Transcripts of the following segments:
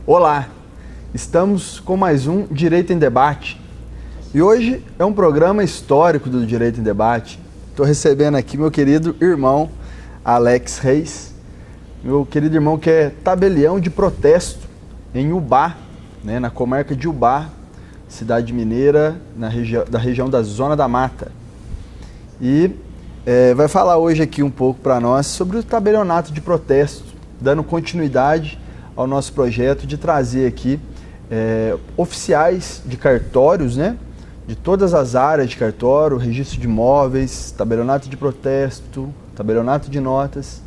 Olá, estamos com mais um Direito em Debate e hoje é um programa histórico do Direito em Debate. Estou recebendo aqui meu querido irmão Alex Reis, meu querido irmão que é tabelião de protesto em Ubá, né, na comarca de Ubá, cidade mineira, da região da Zona da Mata. E vai falar hoje aqui um pouco para nós sobre o tabelionato de protesto, dando continuidade ao nosso projeto de trazer aqui oficiais de cartórios, né, de todas as áreas de cartório, registro de imóveis, tabelionato de protesto, tabelionato de notas.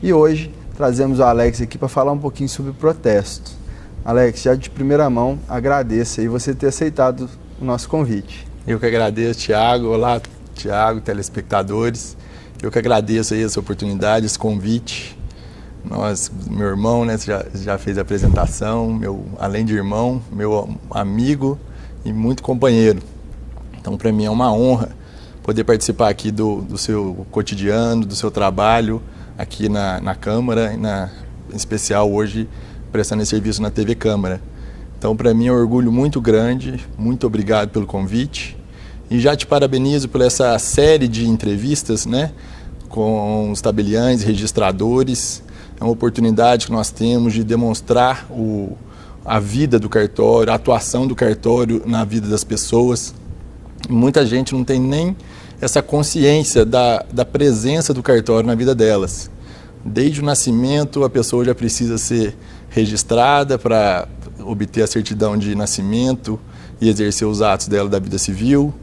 E hoje trazemos o Alex aqui para falar um pouquinho sobre protesto. Alex, já de primeira mão, agradeço aí você ter aceitado o nosso convite. Eu que agradeço, Thiago. Olá, Thiago, telespectadores. Eu que agradeço aí essa oportunidade, esse convite. Meu irmão, né, já fez a apresentação, além de irmão, meu amigo e muito companheiro. Então, para mim é uma honra poder participar aqui do seu cotidiano, do seu trabalho aqui na Câmara, em especial hoje prestando esse serviço na TV Câmara. Então, para mim é um orgulho muito grande, muito obrigado pelo convite e já te parabenizo por essa série de entrevistas, né, com os tabeliães e registradores. É uma oportunidade que nós temos de demonstrar a vida do cartório, a atuação do cartório na vida das pessoas. Muita gente não tem nem essa consciência da presença do cartório na vida delas. Desde o nascimento, a pessoa já precisa ser registrada para obter a certidão de nascimento e exercer os atos dela da vida civil.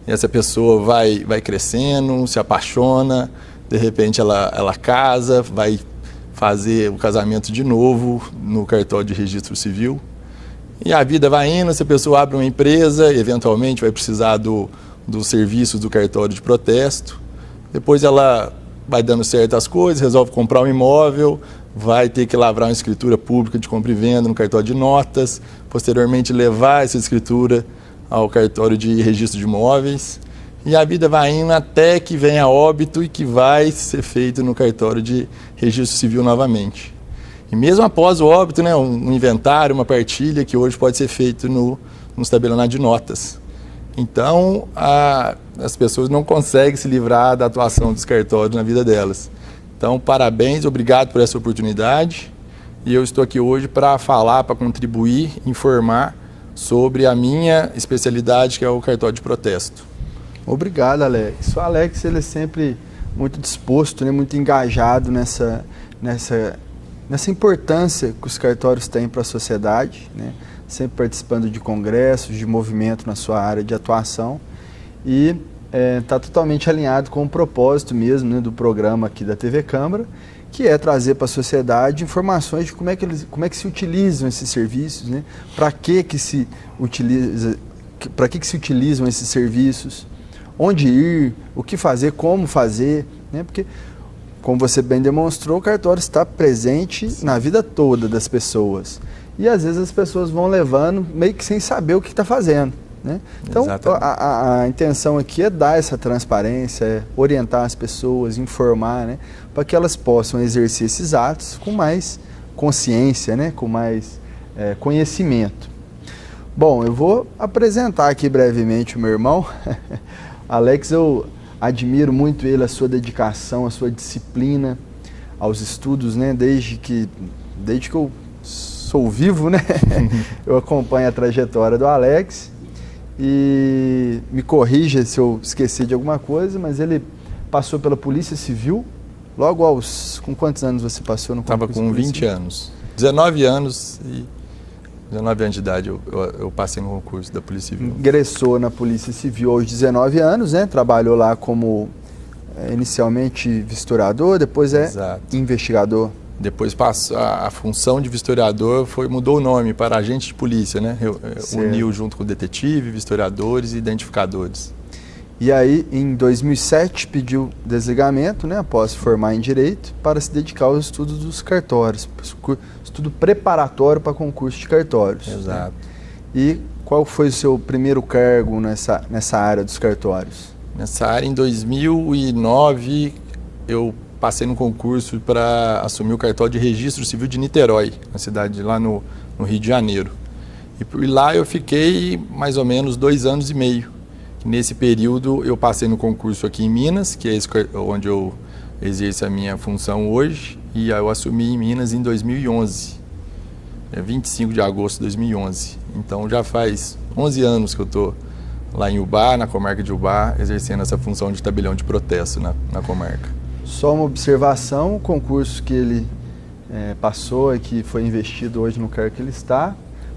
E essa pessoa vai crescendo, se apaixona, de repente ela casa, vai fazer o casamento de novo no cartório de registro civil. E a vida vai indo, essa pessoa abre uma empresa, eventualmente vai precisar dos serviços do cartório de protesto. Depois ela vai dando certas coisas, resolve comprar um imóvel, vai ter que lavrar uma escritura pública de compra e venda no cartório de notas, posteriormente levar essa escritura ao cartório de registro de imóveis. E a vida vai indo até que venha óbito e que vai ser feito no cartório de registro civil novamente. E mesmo após o óbito, né, um inventário, uma partilha que hoje pode ser feito no tabelionato de notas. Então, as pessoas não conseguem se livrar da atuação dos cartórios na vida delas. Então, parabéns, obrigado por essa oportunidade. E eu estou aqui hoje para falar, para contribuir, informar sobre a minha especialidade, que é o cartório de protesto. Obrigado, Alex. O Alex ele é sempre muito disposto, né, muito engajado nessa importância que os cartórios têm para a sociedade, né, sempre participando de congressos, de movimento na sua área de atuação e está totalmente alinhado com o propósito mesmo, né, do programa aqui da TV Câmara, que é trazer para a sociedade informações de como é que se utilizam esses serviços, né, para que se utilizam esses serviços, onde ir, o que fazer, como fazer, né, porque, como você bem demonstrou, o cartório está presente na vida toda das pessoas. E às vezes as pessoas vão levando meio que sem saber o que está fazendo, né? Então a intenção aqui é dar essa transparência, é orientar as pessoas, informar, né, para que elas possam exercer esses atos com mais consciência, né, com mais conhecimento. Bom, eu vou apresentar aqui brevemente o meu irmão. Alex, eu admiro muito ele, a sua dedicação, a sua disciplina aos estudos, né, desde que eu sou vivo, né? Eu acompanho a trajetória do Alex e me corrija se eu esquecer de alguma coisa, mas ele passou pela Polícia Civil, logo com quantos anos você passou no concurso? Estava com 20 anos, 19 anos de idade eu passei no concurso da Polícia Civil. Ingressou na Polícia Civil aos 19 anos, né? Trabalhou lá como inicialmente vistorador, depois investigador. Depois passou a função de vistoriador, mudou o nome para agente de polícia, né? Uniu junto com detetive, vistoriadores e identificadores. E aí, em 2007, pediu desligamento, né, após se formar em Direito, para se dedicar aos estudos dos cartórios, estudo preparatório para concurso de cartórios. Exato. Né? E qual foi o seu primeiro cargo nessa área dos cartórios? Nessa área, em 2009, eu passei no concurso para assumir o cartório de registro civil de Niterói, na cidade lá no no Rio de Janeiro. E lá eu fiquei mais ou menos 2 anos e meio. Nesse período eu passei no concurso aqui em Minas, que é onde eu exerço a minha função hoje, e eu assumi em Minas em 2011, 25 de agosto de 2011. Então já faz 11 anos que eu estou lá em Ubá, na comarca de Ubá, exercendo essa função de tabelião de protesto na comarca. Só uma observação, o concurso que ele passou e que foi investido hoje no cargo que ele está,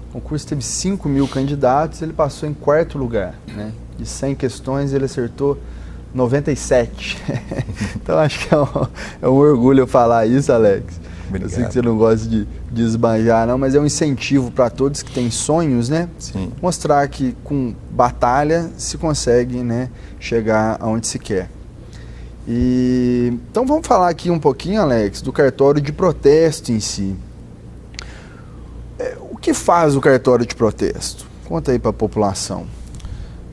o concurso teve 5.000 candidatos, ele passou em 4º lugar, né? De 100 questões ele acertou 97. Então acho que é um orgulho eu falar isso, Alex. Obrigado. Eu sei que você não gosta de esbanjar, não, mas é um incentivo para todos que têm sonhos, né? Sim. Mostrar que com batalha se consegue, né, chegar aonde se quer. Então vamos falar aqui um pouquinho, Alex, do cartório de protesto em si. O que faz o cartório de protesto? Conta aí para a população.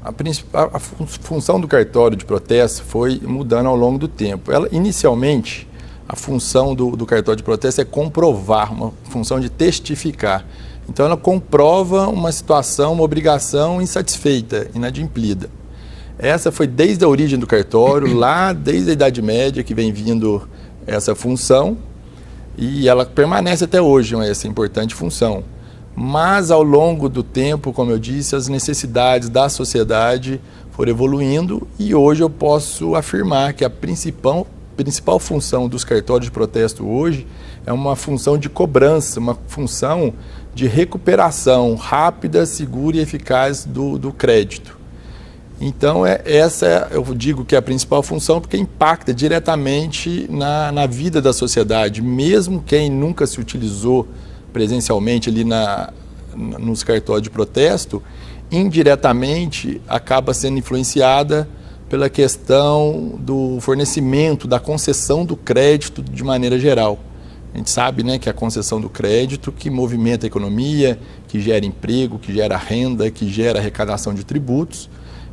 A função do cartório de protesto foi mudando ao longo do tempo. Inicialmente, a função do cartório de protesto é comprovar, uma função de testificar. Então, ela comprova uma situação, uma obrigação insatisfeita, inadimplida. Essa foi desde a origem do cartório, lá desde a Idade Média que vem vindo essa função, e ela permanece até hoje, essa importante função. Mas ao longo do tempo, como eu disse, as necessidades da sociedade foram evoluindo e hoje eu posso afirmar que a principal função dos cartórios de protesto hoje é uma função de cobrança, uma função de recuperação rápida, segura e eficaz do crédito. Então eu digo que é a principal função porque impacta diretamente na vida da sociedade, mesmo quem nunca se utilizou presencialmente ali nos cartórios de protesto, indiretamente acaba sendo influenciada pela questão do fornecimento, da concessão do crédito de maneira geral. A gente sabe, né, que a concessão do crédito que movimenta a economia, que gera emprego, que gera renda, que gera arrecadação de tributos.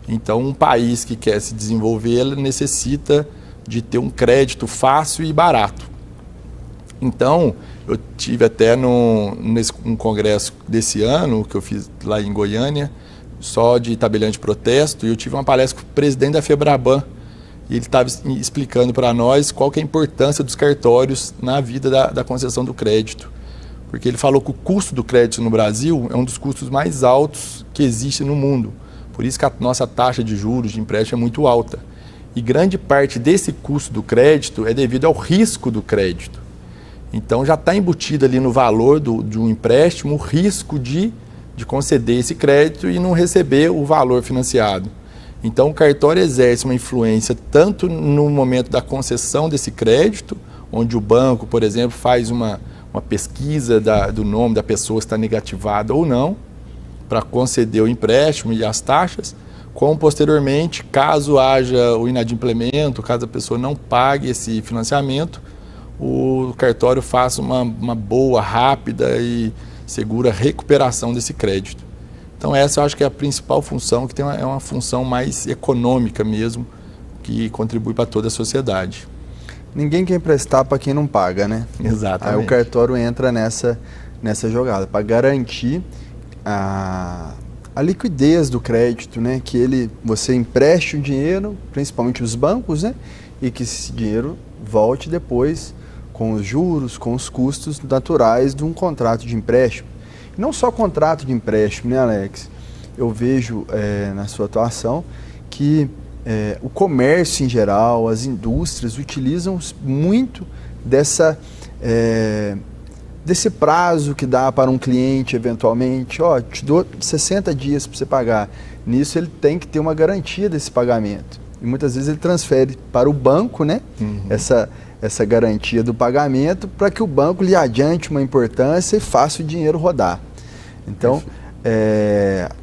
Então, um país que quer se desenvolver, ele necessita de ter um crédito fácil e barato. Então, eu tive até num congresso desse ano, que eu fiz lá em Goiânia, só de tabelião de protesto, e eu tive uma palestra com o presidente da FEBRABAN, e ele estava explicando para nós qual que é a importância dos cartórios na vida da concessão do crédito. Porque ele falou que o custo do crédito no Brasil é um dos custos mais altos que existe no mundo. Por isso que a nossa taxa de juros de empréstimo é muito alta. E grande parte desse custo do crédito é devido ao risco do crédito. Então já está embutido ali no valor de um empréstimo o risco de conceder esse crédito e não receber o valor financiado. Então o cartório exerce uma influência tanto no momento da concessão desse crédito, onde o banco, por exemplo, faz uma pesquisa do nome da pessoa se está negativada ou não, para conceder o empréstimo e as taxas, como posteriormente, caso haja o inadimplemento, caso a pessoa não pague esse financiamento, o cartório faça uma boa, rápida e segura recuperação desse crédito. Então essa eu acho que é a principal função, que é uma função mais econômica mesmo, que contribui para toda a sociedade. Ninguém quer emprestar para quem não paga, né? Exatamente. Aí o cartório entra nessa jogada, para garantir a liquidez do crédito, né? Que você empreste o dinheiro, principalmente os bancos, né? E que esse dinheiro volte depois com os juros, com os custos naturais de um contrato de empréstimo. E não só contrato de empréstimo, né, Alex? Eu vejo na sua atuação que o comércio em geral, as indústrias utilizam muito desse prazo que dá para um cliente eventualmente. Te dou 60 dias para você pagar. Nisso ele tem que ter uma garantia desse pagamento. E muitas vezes ele transfere para o banco, né? Uhum. Essa garantia do pagamento para que o banco lhe adiante uma importância e faça o dinheiro rodar. Então,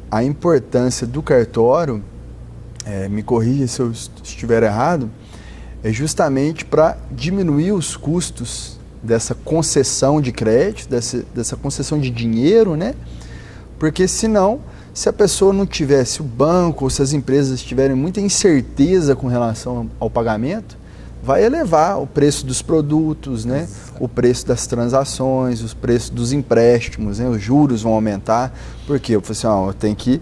a importância do cartório, me corrija se eu estiver errado, é justamente para diminuir os custos dessa concessão de crédito, dessa concessão de dinheiro, né? Porque senão, se a pessoa não tivesse o banco ou se as empresas tiverem muita incerteza com relação ao pagamento, vai elevar o preço dos produtos, né? O preço das transações, os preços dos empréstimos, né? Os juros vão aumentar. Por quê? Eu falei assim, eu tenho que,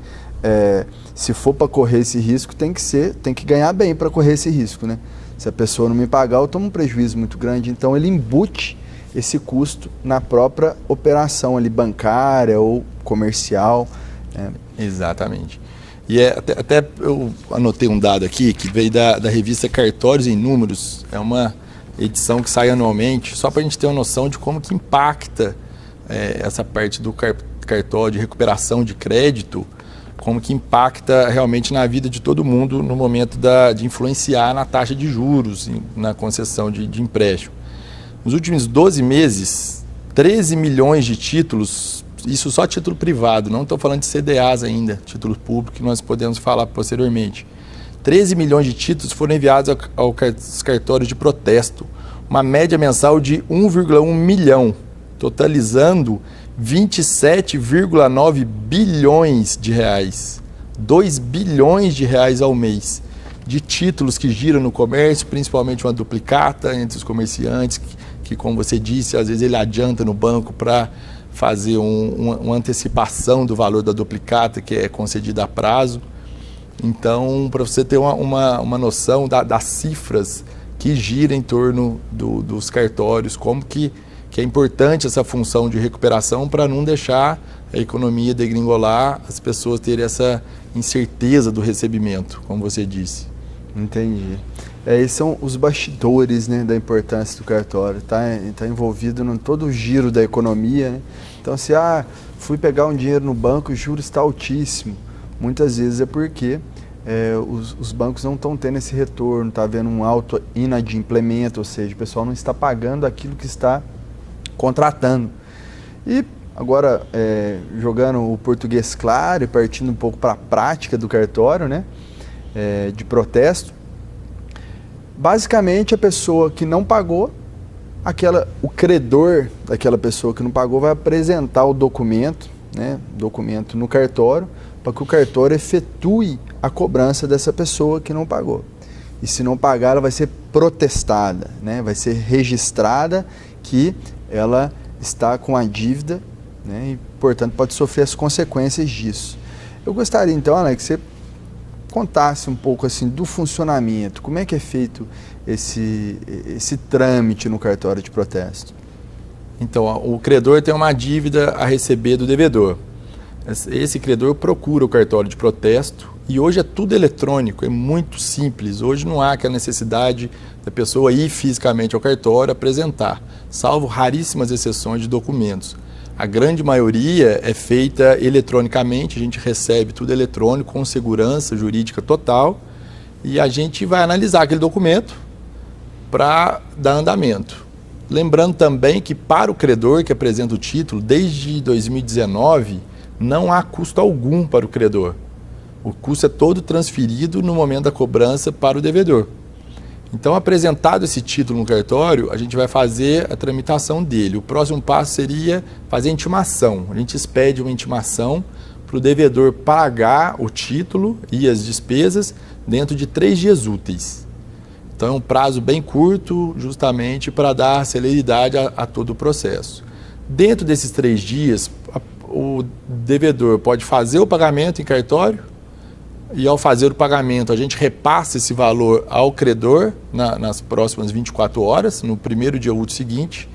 se for para correr esse risco, tem que ganhar bem para correr esse risco, né? Se a pessoa não me pagar, eu tomo um prejuízo muito grande. Então ele embute esse custo na própria operação ali bancária ou comercial. Exatamente. E até eu anotei um dado aqui que veio da revista Cartórios em Números. É uma edição que sai anualmente, só para a gente ter uma noção de como que impacta essa parte do cartório de recuperação de crédito, como que impacta realmente na vida de todo mundo no momento de influenciar na taxa de juros, na concessão de empréstimo. Nos últimos 12 meses, 13 milhões de títulos, isso só título privado, não estou falando de CDAs ainda, título público, que nós podemos falar posteriormente. 13 milhões de títulos foram enviados aos cartórios de protesto, uma média mensal de 1,1 milhão, totalizando 27,9 bilhões de reais, 2 bilhões de reais ao mês, de títulos que giram no comércio, principalmente uma duplicata entre os comerciantes, que como você disse, às vezes ele adianta no banco para fazer uma antecipação do valor da duplicata que é concedida a prazo. Então, para você ter uma noção das cifras que giram em torno dos cartórios, como que é importante essa função de recuperação para não deixar a economia degringolar, as pessoas terem essa incerteza do recebimento, como você disse. Entendi. Esses são os bastidores, né, da importância do cartório. Tá envolvido em todo o giro da economia, né? Então, se fui pegar um dinheiro no banco, o juros está altíssimo. Muitas vezes é porque os bancos não estão tendo esse retorno, está havendo um alto inadimplemento, ou seja, o pessoal não está pagando aquilo que está contratando. E agora, jogando o português claro e partindo um pouco para a prática do cartório, né, de protesto, basicamente a pessoa que não pagou, o credor daquela pessoa que não pagou vai apresentar o documento, né, documento no cartório, para que o cartório efetue a cobrança dessa pessoa que não pagou. E se não pagar, ela vai ser protestada, né, vai ser registrada que ela está com a dívida, né, e, portanto, pode sofrer as consequências disso. Eu gostaria, então, Alex, que você contasse um pouco assim do funcionamento, como é que é feito esse trâmite no cartório de protesto. Então, o credor tem uma dívida a receber do devedor. Esse credor procura o cartório de protesto e hoje é tudo eletrônico, é muito simples. Hoje não há aquela necessidade da pessoa ir fisicamente ao cartório apresentar, salvo raríssimas exceções de documentos. A grande maioria é feita eletronicamente, a gente recebe tudo eletrônico, com segurança jurídica total, e a gente vai analisar aquele documento para dar andamento. Lembrando também que para o credor que apresenta o título, desde 2019, não há custo algum para o credor. O custo é todo transferido no momento da cobrança para o devedor. Então, apresentado esse título no cartório, a gente vai fazer a tramitação dele. O próximo passo seria fazer a intimação. A gente expede uma intimação para o devedor pagar o título e as despesas dentro de 3 dias úteis. Então, é um prazo bem curto, justamente para dar celeridade a todo o processo. Dentro desses 3 dias, o devedor pode fazer o pagamento em cartório, e ao fazer o pagamento, a gente repassa esse valor ao credor nas próximas 24 horas, no primeiro dia útil seguinte.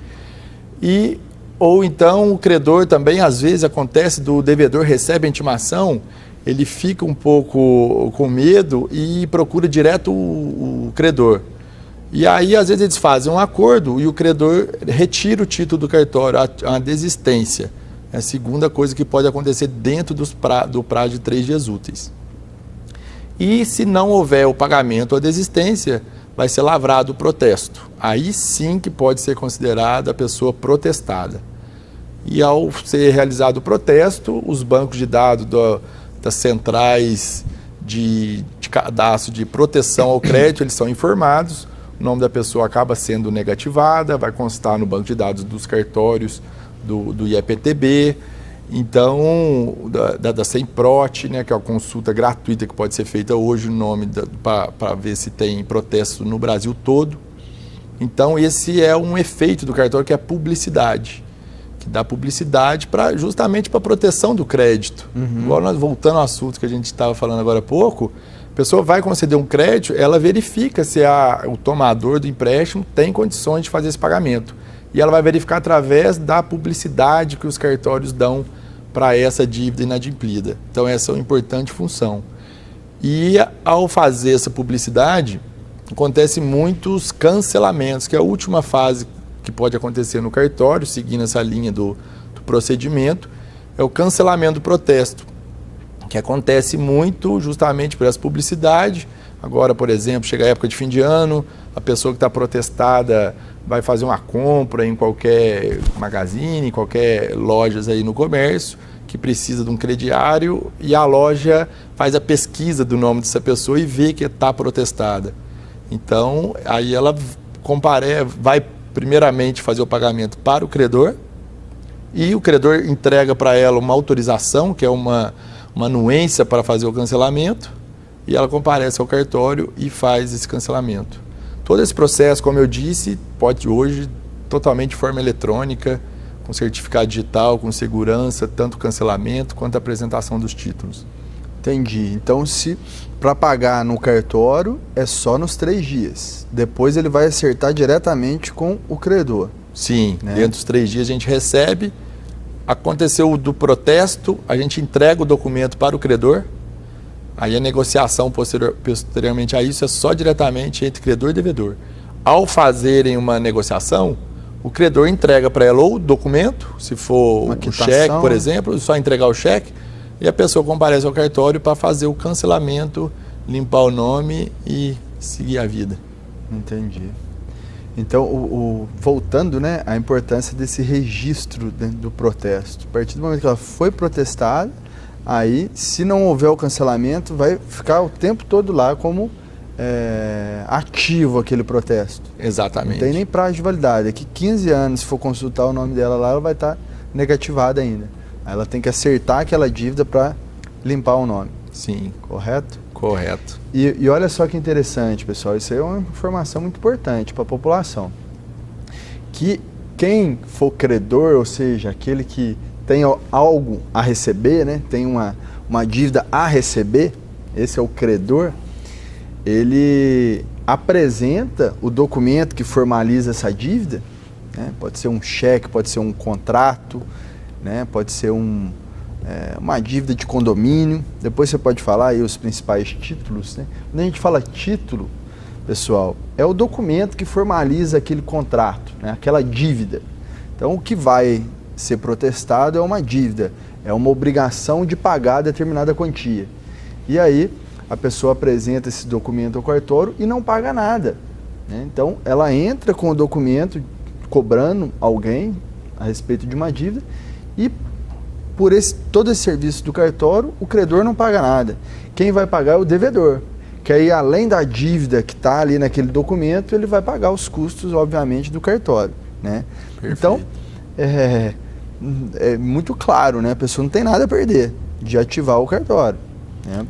Ou então o credor também, às vezes acontece do devedor recebe a intimação, ele fica um pouco com medo e procura direto o credor. E aí, às vezes, eles fazem um acordo e o credor retira o título do cartório, a desistência. É a segunda coisa que pode acontecer dentro do prazo de 3 dias úteis. E se não houver o pagamento ou a desistência, vai ser lavrado o protesto. Aí sim que pode ser considerada a pessoa protestada. E ao ser realizado o protesto, os bancos de dados das centrais de cadastro de proteção ao crédito, eles são informados, o nome da pessoa acaba sendo negativada, vai constar no banco de dados dos cartórios do IEPTB, então, da SEMPROT, né, que é uma consulta gratuita que pode ser feita hoje, para ver se tem protesto no Brasil todo. Então, esse é um efeito do cartório, que é a publicidade. Que dá publicidade justamente para a proteção do crédito. Igual nós voltando ao assunto que a gente estava falando agora há pouco, a pessoa vai conceder um crédito, ela verifica se o tomador do empréstimo tem condições de fazer esse pagamento. E ela vai verificar através da publicidade que os cartórios dão para essa dívida inadimplida. Então, essa é uma importante função. E ao fazer essa publicidade, acontece muitos cancelamentos, que é a última fase que pode acontecer no cartório, seguindo essa linha do procedimento, é o cancelamento do protesto, que acontece muito justamente por essa publicidade. Agora, por exemplo, chega a época de fim de ano, a pessoa que está protestada vai fazer uma compra em qualquer magazine, em qualquer lojas aí no comércio, que precisa de um crediário, e a loja faz a pesquisa do nome dessa pessoa e vê que está protestada. Então, aí ela vai primeiramente fazer o pagamento para o credor, e o credor entrega para ela uma autorização, que é uma anuência para fazer o cancelamento, e ela comparece ao cartório e faz esse cancelamento. Todo esse processo, como eu disse, pode hoje totalmente de forma eletrônica, com certificado digital, com segurança, tanto o cancelamento quanto a apresentação dos títulos. Entendi. Então, para pagar no cartório, é só nos 3 dias. Depois ele vai acertar diretamente com o credor. Sim, né? Dentro dos 3 dias a gente recebe. Aconteceu do protesto, a gente entrega o documento para o credor. Aí a negociação posteriormente a isso é só diretamente entre credor e devedor. Ao fazerem uma negociação, o credor entrega para ela ou o documento, se for o cheque, por exemplo, só entregar o cheque, e a pessoa comparece ao cartório para fazer o cancelamento, limpar o nome e seguir a vida. Entendi. Então, voltando, né, a importância desse registro do protesto. A partir do momento que ela foi protestada, aí, se não houver o cancelamento, vai ficar o tempo todo lá como ativo aquele protesto. Exatamente. Não tem nem prazo de validade. Daqui 15 anos, se for consultar o nome dela lá, ela vai estar negativada ainda. Aí ela tem que acertar aquela dívida para limpar o nome. Sim. Correto? Correto. E olha só que interessante, pessoal. Isso aí é uma informação muito importante para a população. Que quem for credor, ou seja, aquele que tem algo a receber, né, tem uma dívida a receber, esse é o credor, ele apresenta o documento que formaliza essa dívida, né, pode ser um cheque, pode ser um contrato, né, pode ser uma dívida de condomínio. Depois você pode falar aí os principais títulos, né? Quando a gente fala título, pessoal, é o documento que formaliza aquele contrato, né, aquela dívida. Então, o que vai ser protestado é uma dívida, é uma obrigação de pagar determinada quantia. E aí, a pessoa apresenta esse documento ao cartório e não paga nada, né? Então, ela entra com o documento cobrando alguém a respeito de uma dívida e por todo esse serviço do cartório, o credor não paga nada. Quem vai pagar é o devedor, que aí, além da dívida que está ali naquele documento, ele vai pagar os custos, obviamente, do cartório, né? Perfeito. Então, é muito claro, né? A pessoa não tem nada a perder de ativar o cartório, né?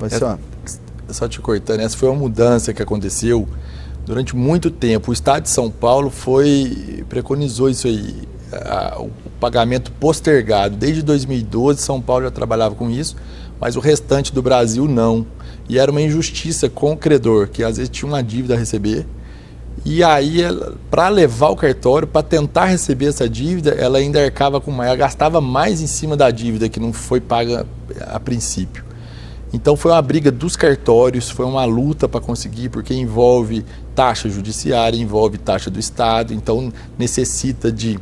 Só te cortando, essa foi uma mudança que aconteceu durante muito tempo. O Estado de São Paulo preconizou isso aí, o pagamento postergado. Desde 2012, São Paulo já trabalhava com isso, mas o restante do Brasil não. E era uma injustiça com o credor, que às vezes tinha uma dívida a receber. E aí, para levar o cartório, para tentar receber essa dívida, ela ainda arcava com mais, ela gastava mais em cima da dívida que não foi paga a princípio. Então foi uma briga dos cartórios, foi uma luta para conseguir, porque envolve taxa judiciária, envolve taxa do Estado, então necessita de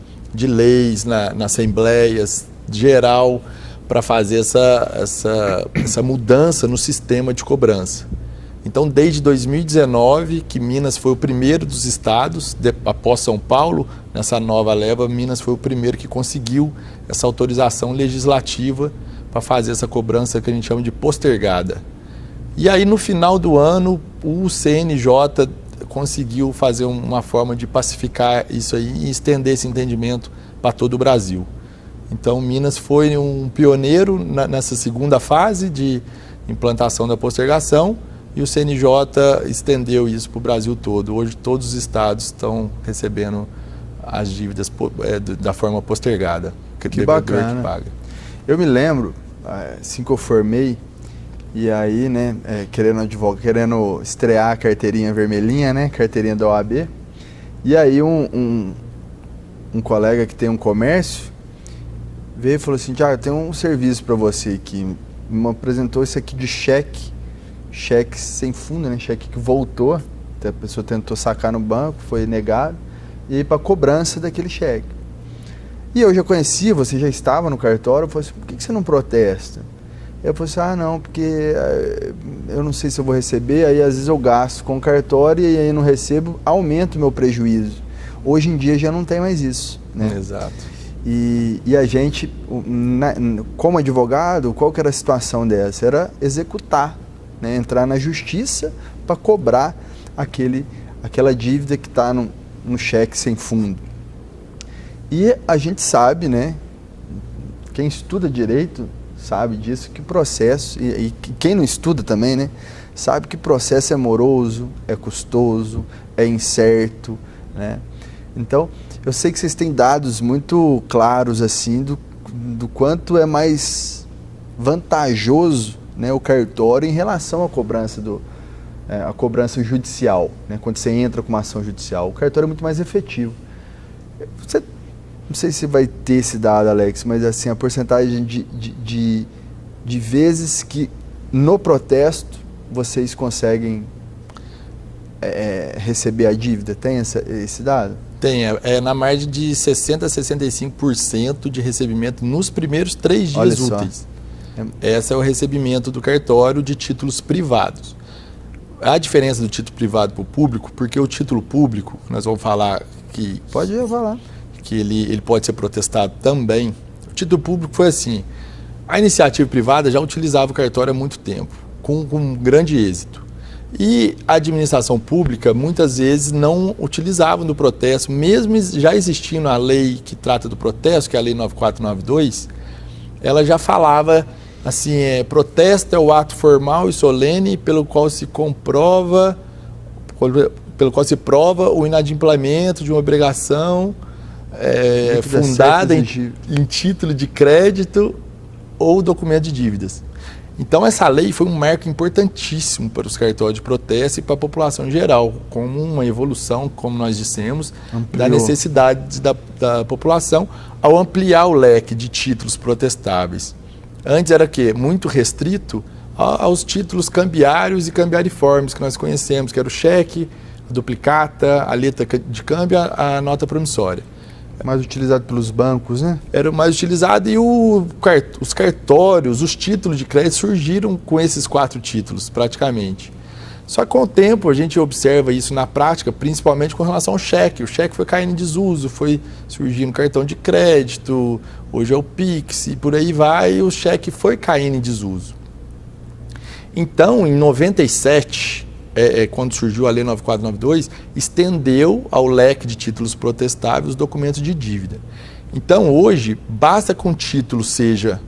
leis na Assembleia Geral para fazer essa mudança no sistema de cobrança. Então, desde 2019, que Minas foi o primeiro dos estados, após São Paulo, nessa nova leva, Minas foi o primeiro que conseguiu essa autorização legislativa para fazer essa cobrança que a gente chama de postergada. E aí, no final do ano, o CNJ conseguiu fazer uma forma de pacificar isso aí e estender esse entendimento para todo o Brasil. Então, Minas foi um pioneiro nessa segunda fase de implantação da postergação, e o CNJ estendeu isso para o Brasil todo. Hoje todos os estados estão recebendo as dívidas da forma postergada. Que bacana. Que paga. Eu me lembro, assim que eu formei, e aí, né, querendo estrear a carteirinha vermelhinha, né, carteirinha da OAB, e aí um colega que tem um comércio veio e falou assim, Thiago, tem um serviço para você aqui, me apresentou isso aqui de cheque sem fundo, né, cheque que voltou, a pessoa tentou sacar no banco, foi negado, e aí para cobrança daquele cheque. E eu já conhecia, você já estava no cartório, eu falei assim, por que você não protesta? Eu falei assim, não, porque eu não sei se eu vou receber, aí às vezes eu gasto com o cartório e aí não recebo, aumenta o meu prejuízo. Hoje em dia já não tem mais isso, né? Exato. E a gente, como advogado, qual que era a situação dessa? Era executar, né? Entrar na justiça para cobrar aquela dívida que está no cheque sem fundo. E a gente sabe, né? Quem estuda direito sabe disso, que processo, e quem não estuda também, né? Sabe que processo é moroso, é custoso, é incerto, né? Então, eu sei que vocês têm dados muito claros, assim, do quanto é mais vantajoso, né, o cartório em relação à cobrança a cobrança judicial, né? Quando você entra com uma ação judicial, o cartório é muito mais efetivo. Não sei se vai ter esse dado, Alex, mas assim, a porcentagem de vezes que no protesto vocês conseguem receber a dívida, tem esse dado? Tem, na margem de 60% a 65% de recebimento nos primeiros 3 dias úteis. Esse é o recebimento do cartório de títulos privados. A diferença do título privado para o público, porque o título público, nós vamos falar que... Pode falar. Que ele pode ser protestado também. O título público foi assim, a iniciativa privada já utilizava o cartório há muito tempo, com grande êxito. E a administração pública, muitas vezes, não utilizava no protesto, mesmo já existindo a lei que trata do protesto, que é a Lei 9492, ela já falava assim, protesto é o ato formal e solene pelo qual se prova o inadimplemento de uma obrigação fundada em título de crédito ou documento de dívidas. Então essa lei foi um marco importantíssimo para os cartórios de protesto e para a população em geral, como uma evolução, como nós dissemos, da necessidade da população ao ampliar o leque de títulos protestáveis. Antes era muito restrito aos títulos cambiários e cambiariformes que nós conhecemos, que era o cheque, a duplicata, a letra de câmbio, a nota promissória. Mais utilizado pelos bancos, né? Era o mais utilizado e os cartórios, os títulos de crédito surgiram com esses 4 títulos, praticamente. Só que com o tempo a gente observa isso na prática, principalmente com relação ao cheque. O cheque foi caindo em desuso, foi surgindo cartão de crédito, hoje é o Pix e por aí vai, e o cheque foi caindo em desuso. Então, em 97... quando surgiu a Lei 9492, estendeu ao leque de títulos protestáveis os documentos de dívida. Então, hoje, basta que um título seja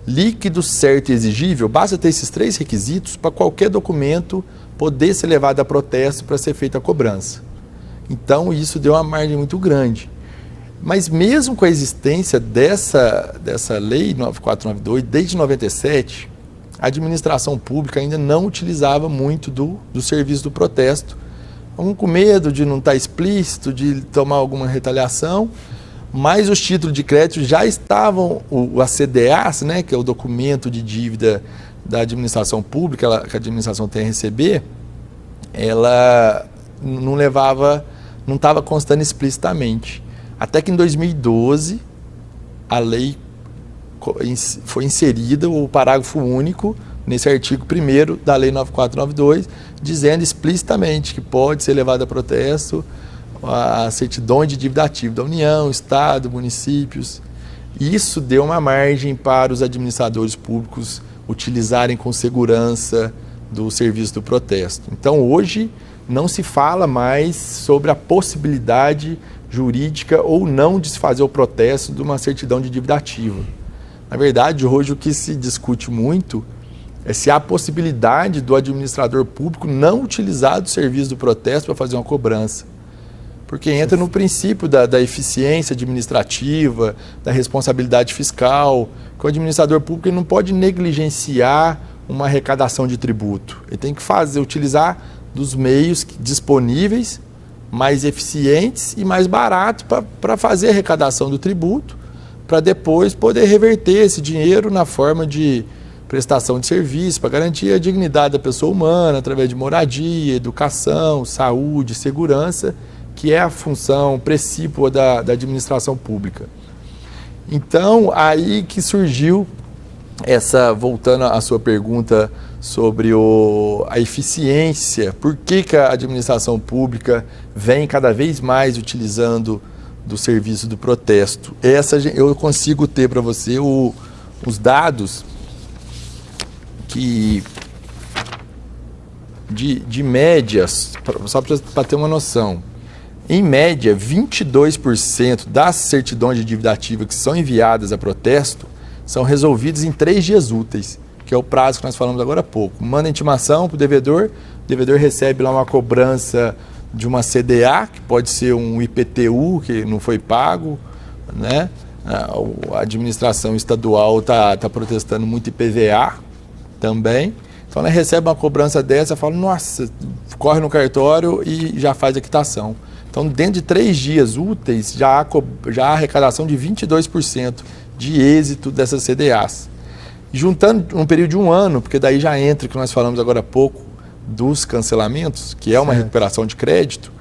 líquido, certo e exigível, basta ter esses 3 requisitos para qualquer documento poder ser levado a protesto para ser feita a cobrança. Então, isso deu uma margem muito grande. Mas mesmo com a existência dessa Lei 9492, desde 97, a administração pública ainda não utilizava muito do serviço do protesto, com medo de não estar explícito, de tomar alguma retaliação, mas os títulos de crédito já estavam, a CDAs, né, que é o documento de dívida da administração pública, que a administração tem a receber, ela não estava constando explicitamente. Até que em 2012, a lei foi inserida o parágrafo único nesse artigo 1º da Lei 9492, dizendo explicitamente que pode ser levado a protesto a certidão de dívida ativa da União, Estado, municípios. Isso deu uma margem para os administradores públicos utilizarem com segurança do serviço do protesto. Então, hoje, não se fala mais sobre a possibilidade jurídica ou não de se fazer o protesto de uma certidão de dívida ativa. Na verdade, hoje o que se discute muito é se há possibilidade do administrador público não utilizar do serviço do protesto para fazer uma cobrança. Porque entra no princípio da eficiência administrativa, da responsabilidade fiscal, que o administrador público ele não pode negligenciar uma arrecadação de tributo. Ele tem que utilizar dos meios disponíveis, mais eficientes e mais baratos para fazer a arrecadação do tributo, para depois poder reverter esse dinheiro na forma de prestação de serviço, para garantir a dignidade da pessoa humana, através de moradia, educação, saúde, segurança, que é a função precípua da administração pública. Então, aí que surgiu voltando à sua pergunta sobre a eficiência, por que a administração pública vem cada vez mais utilizando do serviço do protesto. Eu consigo ter para você os dados de médias, só para ter uma noção. Em média, 22% das certidões de dívida ativa que são enviadas a protesto são resolvidas em 3 dias úteis, que é o prazo que nós falamos agora há pouco. Manda intimação para o devedor recebe lá uma cobrança de uma CDA, que pode ser um IPTU, que não foi pago, né? A administração estadual está protestando muito IPVA também. Então ela recebe uma cobrança dessa e fala, nossa, corre no cartório e já faz a quitação. Então, dentro de 3 dias úteis, já há arrecadação de 22% de êxito dessas CDAs. Juntando um período de 1 ano, porque daí já entra o que nós falamos agora há pouco dos cancelamentos, que é uma recuperação de crédito,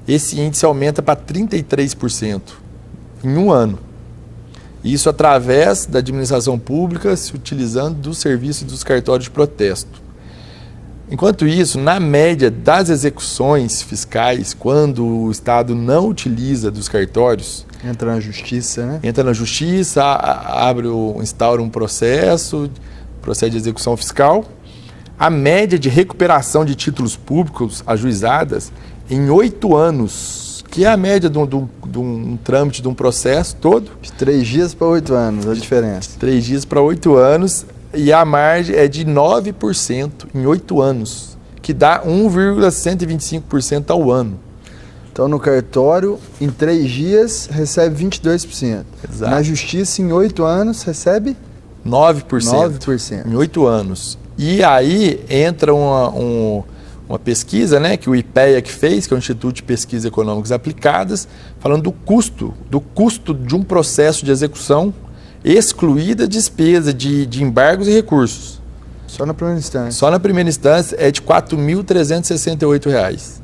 esse índice aumenta para 33% em 1 ano. Isso através da administração pública se utilizando do serviço dos cartórios de protesto. Enquanto isso, na média das execuções fiscais, quando o Estado não utiliza dos cartórios... Entra na justiça, né? Entra na justiça, instaura um processo de execução fiscal. A média de recuperação de títulos públicos ajuizadas em 8 anos, que é a média de um trâmite, de um processo todo. De 3 dias para 8 anos, a diferença. 3 dias para 8 anos. E a margem é de 9% em 8 anos, que dá 1,125% ao ano. Então, no cartório, em 3 dias, recebe 22%. Exato. Na justiça, em 8 anos, recebe 9%. Em 8 anos. E aí entra uma pesquisa, né, que o IPEA que fez, que é o Instituto de Pesquisas Econômicas Aplicadas, falando do custo de um processo de execução, excluída a despesa de embargos e recursos. Só na primeira instância? Só na primeira instância é de R$ 4.368.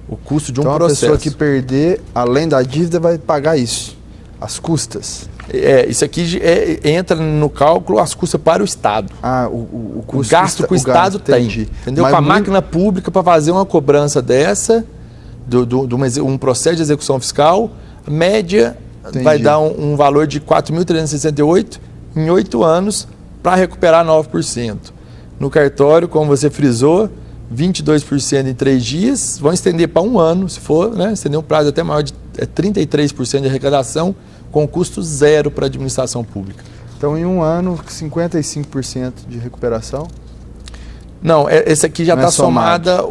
O custo de um processo. Então a pessoa que perder, além da dívida, vai pagar isso, as custas. Isso aqui entra no cálculo as custas para o Estado. O gasto que o Estado tem. Entendeu? Com a máquina pública para fazer uma cobrança dessa, um processo de execução fiscal, média... Entendi. Vai dar um valor de 4.368 em 8 anos para recuperar 9%. No cartório, como você frisou, 22% em 3 dias, vão estender para 1 ano, se for, né, estender um prazo até maior de 33% de arrecadação, com custo zero para a administração pública. Então, em 1 ano, 55% de recuperação? Não, esse aqui já está somada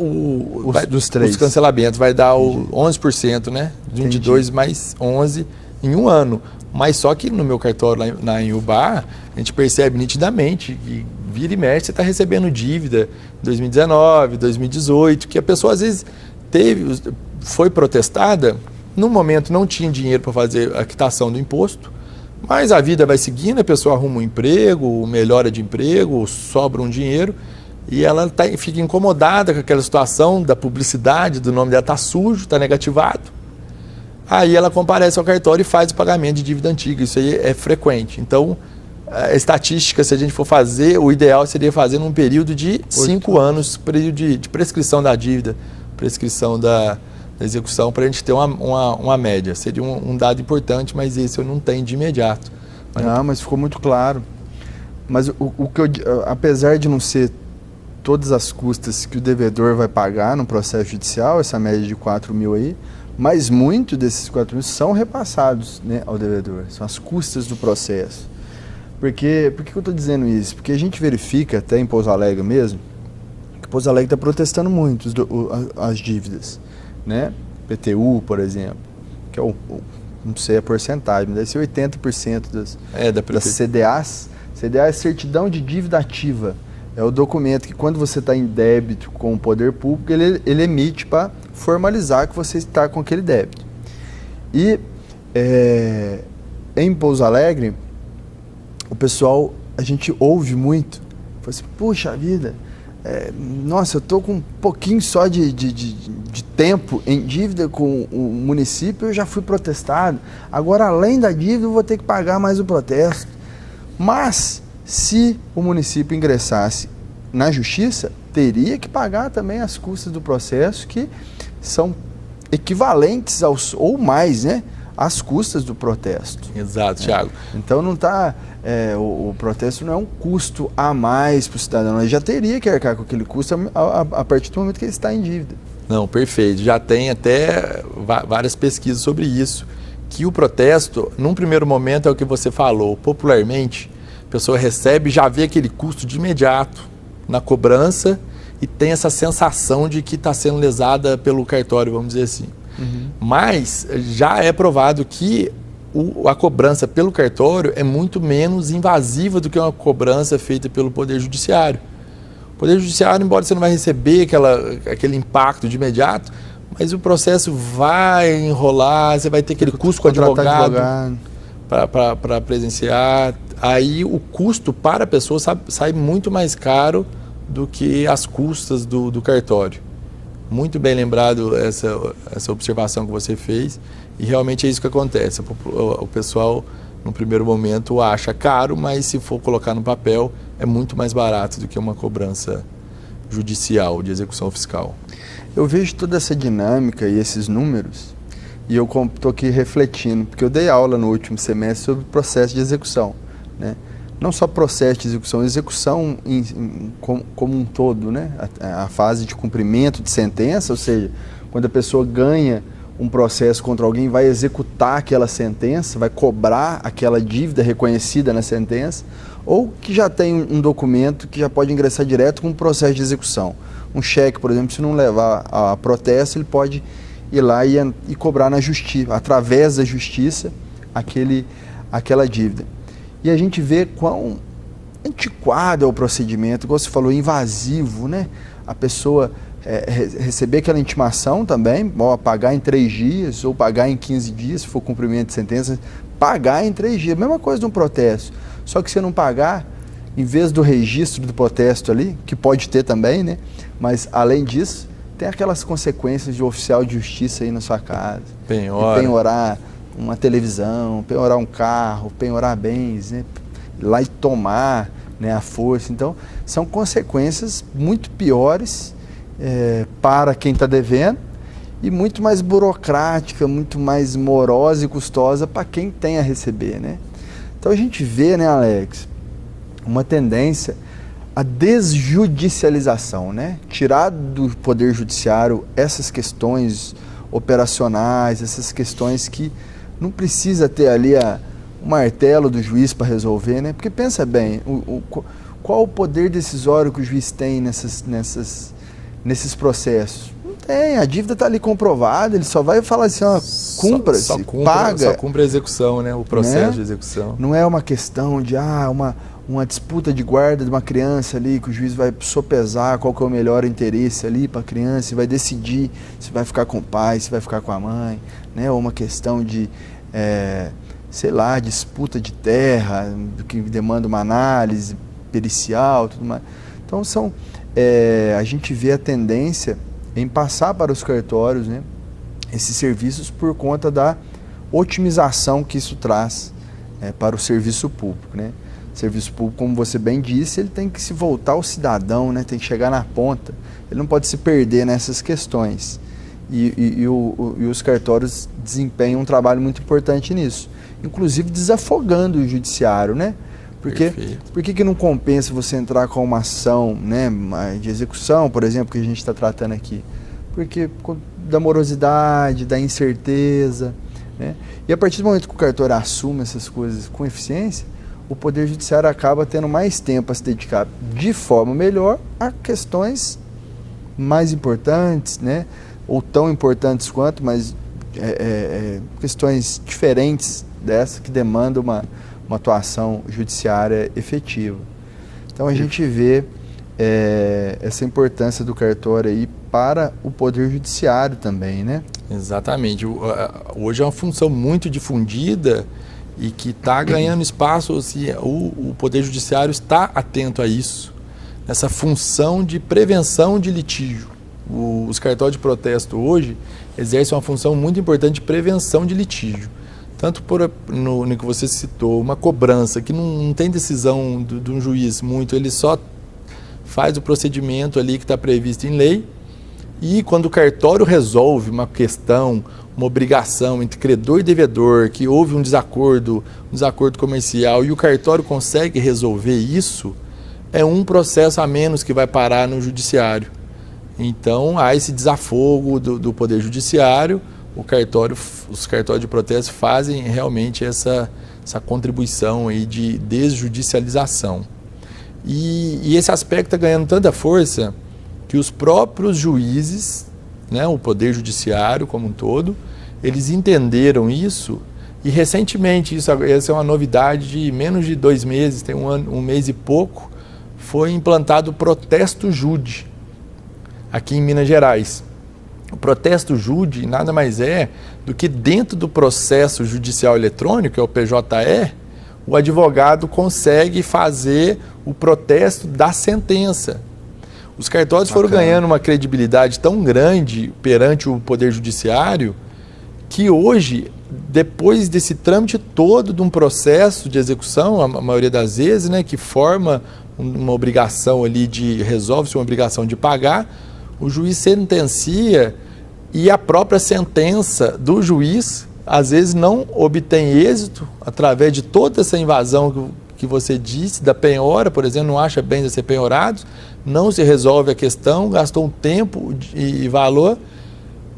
dos 3. Os cancelamentos, vai dar o 11%, né? 22 mais 11 em 1 ano. Mas só que no meu cartório lá em Ubá, a gente percebe nitidamente que vira e mexe, você está recebendo dívida 2019, 2018, que a pessoa às vezes foi protestada, no momento não tinha dinheiro para fazer a quitação do imposto, mas a vida vai seguindo, a pessoa arruma um emprego, melhora de emprego, sobra um dinheiro, e ela fica incomodada com aquela situação da publicidade, do nome dela está sujo, está negativado. Aí ela comparece ao cartório e faz o pagamento de dívida antiga. Isso aí é frequente. Então, a estatística, se a gente for fazer, o ideal seria fazer num período de 5 anos, período de prescrição da dívida, prescrição da execução, para a gente ter uma média. Seria um dado importante, mas esse eu não tenho de imediato. Mas ficou muito claro. Mas apesar de não ser todas as custas que o devedor vai pagar no processo judicial, essa média de 4 mil aí, mas muito desses 4 mil são repassados, né, ao devedor, são as custas do processo. Por que eu estou dizendo isso? Porque a gente verifica, até em Pouso Alegre mesmo, que Pouso Alegre está protestando muito as dívidas, né? PTU, por exemplo, que é não sei a porcentagem, mas deve ser 80% das CDAs. CDA é certidão de dívida ativa. É o documento que, quando você está em débito com o poder público, ele emite para formalizar que você está com aquele débito. E em Pouso Alegre, o pessoal, a gente ouve muito, fala assim, puxa vida, nossa, eu estou com um pouquinho só de tempo em dívida com o município, eu já fui protestado, agora além da dívida eu vou ter que pagar mais o protesto. Mas, se o município ingressasse na justiça, teria que pagar também as custas do processo, que são equivalentes ou mais, né, às custas do protesto. Exato, Thiago. Então não está, o protesto não é um custo a mais para o cidadão, ele já teria que arcar com aquele custo a partir do momento que ele está em dívida. Não, perfeito. Já tem até várias pesquisas sobre isso, que o protesto, num primeiro momento, é o que você falou, popularmente, a pessoa recebe, já vê aquele custo de imediato na cobrança e tem essa sensação de que está sendo lesada pelo cartório, vamos dizer assim. Uhum. Mas já é provado que a cobrança pelo cartório é muito menos invasiva do que uma cobrança feita pelo Poder Judiciário. O Poder Judiciário, embora você não vai receber aquele impacto de imediato, mas o processo vai enrolar, você vai ter aquele custo com o advogado para presenciar. Aí o custo para a pessoa sai muito mais caro do que as custas do cartório. Muito bem lembrado essa observação que você fez, e realmente é isso que acontece. O pessoal, no primeiro momento, acha caro, mas se for colocar no papel, é muito mais barato do que uma cobrança judicial, de execução fiscal. Eu vejo toda essa dinâmica e esses números, e eu estou aqui refletindo, porque eu dei aula no último semestre sobre o processo de execução, né? Não só processo de execução, execução como um todo, né? A fase de cumprimento de sentença, ou seja, quando a pessoa ganha um processo contra alguém, vai executar aquela sentença, vai cobrar aquela dívida reconhecida na sentença, ou que já tem um documento que já pode ingressar direto com um processo de execução. Um cheque, por exemplo, se não levar a protesto, ele pode ir lá e cobrar na justiça, através da justiça, aquela dívida. E a gente vê quão antiquado é o procedimento, igual você falou, invasivo, né? A pessoa receber aquela intimação também, pagar em 3 dias ou pagar em 15 dias, se for cumprimento de sentença, pagar em 3 dias, mesma coisa de um protesto. Só que se não pagar, em vez do registro do protesto ali, que pode ter também, né? Mas além disso, tem aquelas consequências de oficial de justiça aí na sua casa. Penhorar uma televisão, penhorar um carro, penhorar bens, né? Ir lá e tomar, né, a força. Então, são consequências muito piores para quem está devendo e muito mais burocrática, muito mais morosa e custosa para quem tem a receber, né? Então, a gente vê, né, Alex, uma tendência à desjudicialização, né? Tirar do Poder Judiciário essas questões operacionais, essas questões que não precisa ter ali o martelo do juiz para resolver, né? Porque pensa bem, qual o poder decisório que o juiz tem nesses processos? Não tem, a dívida está ali comprovada, ele só vai falar assim, ó, cumpra-se, paga. Só cumpre a execução, né? O processo, né, de execução. Não é uma questão de uma disputa de guarda de uma criança ali, que o juiz vai sopesar qual que é o melhor interesse ali para a criança e vai decidir se vai ficar com o pai, se vai ficar com a mãe, né? Ou uma questão de, sei lá, disputa de terra, que demanda uma análise pericial, tudo mais. Então, a gente vê a tendência em passar para os cartórios, né, esses serviços por conta da otimização que isso traz para o serviço público, né? Serviço público, como você bem disse, ele tem que se voltar ao cidadão, né? Tem que chegar na ponta, ele não pode se perder nessas questões. E os cartórios desempenham um trabalho muito importante nisso, inclusive desafogando o judiciário, né? Porque por que não compensa você entrar com uma ação, né, de execução, por exemplo, que a gente está tratando aqui? Porque da morosidade, da incerteza, né? E a partir do momento que o cartório assume essas coisas com eficiência, o Poder Judiciário acaba tendo mais tempo a se dedicar de forma melhor a questões mais importantes, né? Ou tão importantes quanto, mas questões diferentes dessa que demandam uma atuação judiciária efetiva. Então a gente vê essa importância do cartório aí para o Poder Judiciário também, né? Exatamente. Hoje é uma função muito difundida e que está ganhando espaço, assim, o Poder Judiciário está atento a isso, nessa função de prevenção de litígio. Os cartórios de protesto hoje exercem uma função muito importante de prevenção de litígio. Tanto no que você citou, uma cobrança que não tem decisão de um juiz muito, ele só faz o procedimento ali que está previsto em lei, e quando o cartório resolve uma questão, uma obrigação entre credor e devedor, que houve um desacordo comercial e o cartório consegue resolver isso, é um processo a menos que vai parar no judiciário. Então há esse desafogo do Poder Judiciário, os cartórios de protesto fazem realmente essa contribuição aí de desjudicialização. E esse aspecto está ganhando tanta força que os próprios juízes, né, o Poder Judiciário como um todo, eles entenderam isso e recentemente, essa é uma novidade de menos de 2 meses, tem um mês e pouco, foi implantado o Protesto Jude aqui em Minas Gerais. O Protesto Jude nada mais é do que dentro do processo judicial eletrônico, que é o PJE, o advogado consegue fazer o protesto da sentença. Os cartórios foram ganhando uma credibilidade tão grande perante o Poder Judiciário que hoje, depois desse trâmite todo de um processo de execução, a maioria das vezes, né, que forma uma obrigação ali resolve-se uma obrigação de pagar, o juiz sentencia e a própria sentença do juiz, às vezes, não obtém êxito através de toda essa invasão que você disse, da penhora, por exemplo, não acha bem de ser penhorado, não se resolve a questão, gastou um tempo e valor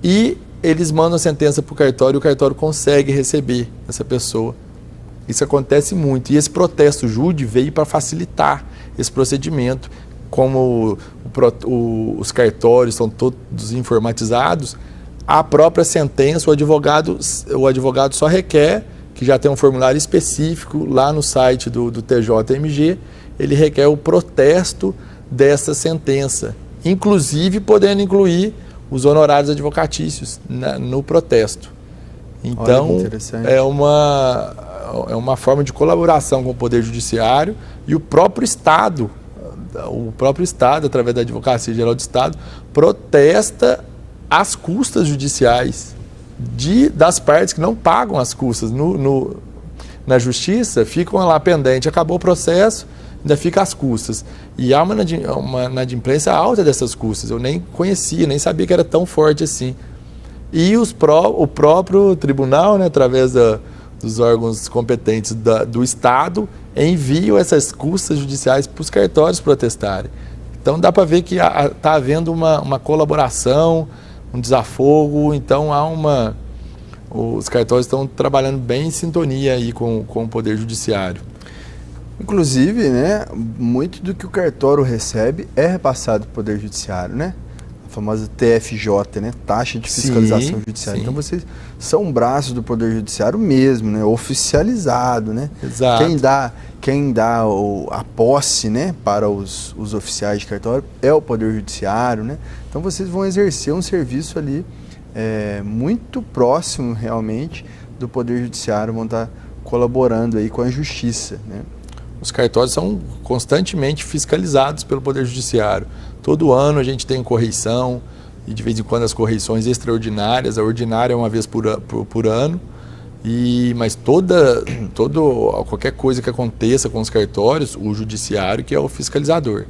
e eles mandam a sentença para o cartório e o cartório consegue receber essa pessoa. Isso acontece muito. E esse protesto júri veio para facilitar esse procedimento. Como os cartórios são todos informatizados, a própria sentença, o advogado só requer, que já tem um formulário específico lá no site do TJMG, ele requer o protesto dessa sentença, inclusive podendo incluir os honorários advocatícios no protesto. Então, é uma forma de colaboração com o Poder Judiciário e o próprio Estado, através da Advocacia Geral do Estado, protesta as custas judiciais das partes que não pagam as custas. Na justiça, ficam lá pendente, acabou o processo, ainda fica as custas. E há uma inadimplência alta dessas custas. Eu nem conhecia, nem sabia que era tão forte assim. E o próprio tribunal, né, através dos órgãos competentes do Estado, enviam essas custas judiciais para os cartórios protestarem. Então dá para ver que está havendo uma colaboração, um desafogo. Então os cartórios estão trabalhando bem em sintonia aí com o Poder Judiciário. Inclusive, né, muito do que o cartório recebe é repassado para o Poder Judiciário, né? A famosa TFJ, né? Taxa de Fiscalização Judiciária. Sim. Então vocês são braços do Poder Judiciário mesmo, né? Oficializado, né? Exato. Quem dá a posse, né, para os oficiais de cartório é o Poder Judiciário, né? Então vocês vão exercer um serviço ali muito próximo realmente do Poder Judiciário, vão estar colaborando aí com a Justiça, né? Os cartórios são constantemente fiscalizados pelo Poder Judiciário. Todo ano a gente tem correição, e de vez em quando as correições extraordinárias. A ordinária é uma vez por ano, mas qualquer coisa que aconteça com os cartórios, o Judiciário que é o fiscalizador.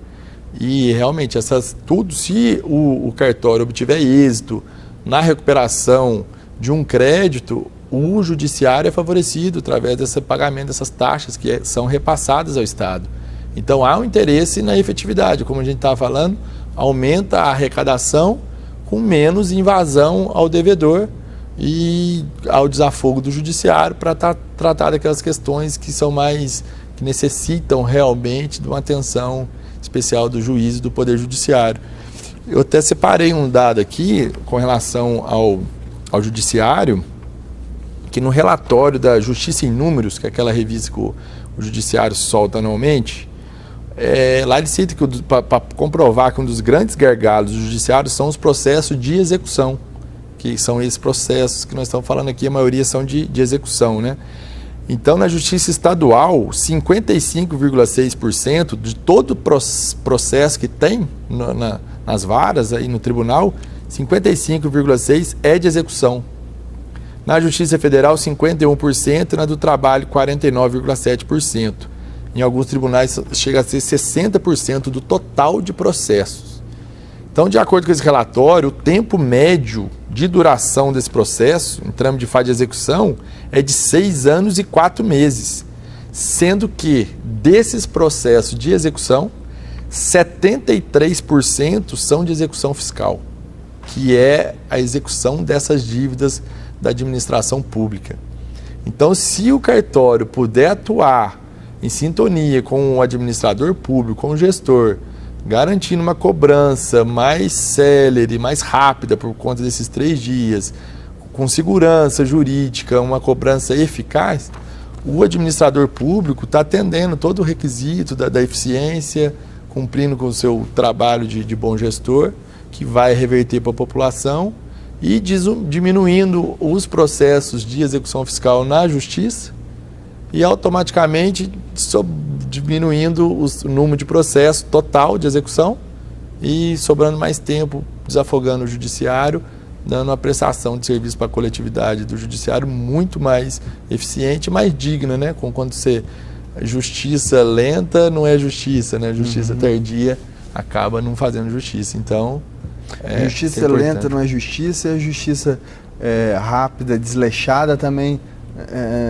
E realmente, se o cartório obtiver êxito na recuperação de um crédito, o Judiciário é favorecido através desse pagamento dessas taxas que são repassadas ao Estado. Então há um interesse na efetividade, como a gente estava falando, aumenta a arrecadação com menos invasão ao devedor e ao desafogo do Judiciário para tratar daquelas questões que que necessitam realmente de uma atenção especial do juiz e do Poder Judiciário. Eu até separei um dado aqui com relação ao Judiciário, que no relatório da Justiça em Números, que é aquela revista que o Judiciário solta anualmente, lá ele cita que, para comprovar que um dos grandes gargalos do Judiciário são os processos de execução, que são esses processos que nós estamos falando aqui, a maioria são de execução, né? Então, na Justiça Estadual, 55,6% de todo processo que tem nas varas aí no tribunal, 55,6% é de execução. Na Justiça Federal, 51%, e na do Trabalho, 49,7%. Em alguns tribunais, chega a ser 60% do total de processos. Então, de acordo com esse relatório, o tempo médio de duração desse processo, em trâmite de fase de execução, é de 6 anos e 4 meses, sendo que desses processos de execução, 73% são de execução fiscal, que é a execução dessas dívidas da administração pública. Então, se o cartório puder atuar em sintonia com o administrador público, com o gestor, garantindo uma cobrança mais célere, mais rápida por conta desses 3 dias, com segurança jurídica, uma cobrança eficaz, o administrador público está atendendo todo o requisito da eficiência, cumprindo com o seu trabalho de bom gestor, que vai reverter para a população e diminuindo os processos de execução fiscal na justiça e automaticamente diminuindo o número de processos total de execução e sobrando mais tempo, desafogando o judiciário, dando uma prestação de serviço para a coletividade do judiciário muito mais eficiente e mais digna, né? Quando justiça lenta não é justiça, né? Justiça tardia acaba não fazendo justiça. Então, justiça lenta não é justiça, e a justiça rápida, desleixada também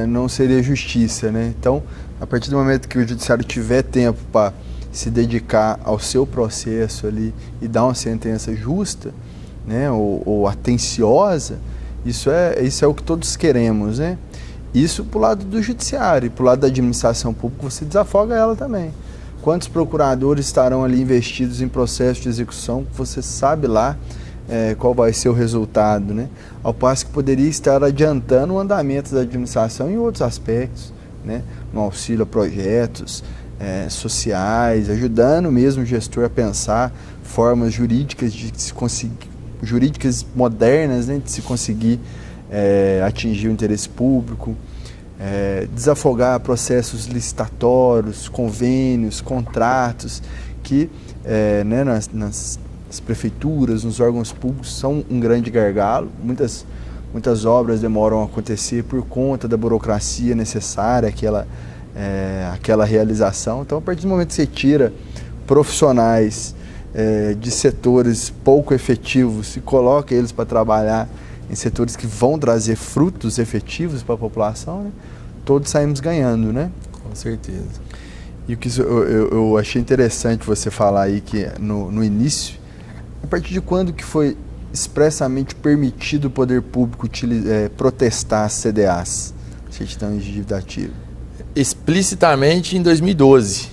não seria justiça, né? Então, a partir do momento que o judiciário tiver tempo para se dedicar ao seu processo ali e dar uma sentença justa, né, ou atenciosa, isso é o que todos queremos, né? Isso para o lado do judiciário, e para o lado da administração pública você desafoga ela também. Quantos procuradores estarão ali investidos em processo de execução que você sabe lá qual vai ser o resultado, né? Ao passo que poderia estar adiantando o andamento da administração em outros aspectos, né? No auxílio a projetos sociais, ajudando mesmo o gestor a pensar formas jurídicas jurídicas modernas, né? De se conseguir atingir o interesse público, desafogar processos licitatórios, convênios, contratos que né, nas prefeituras, nos órgãos públicos são um grande gargalo. Muitas obras demoram a acontecer por conta da burocracia necessária àquela realização. Então, a partir do momento que você tira profissionais de setores pouco efetivos e coloca eles para trabalhar em setores que vão trazer frutos efetivos para a população, né, todos saímos ganhando, né? Com certeza. E o que eu achei interessante você falar aí que no início, a partir de quando que foi expressamente permitido o poder público protestar as CDAs, certidões de dívida ativa? Explicitamente em 2012,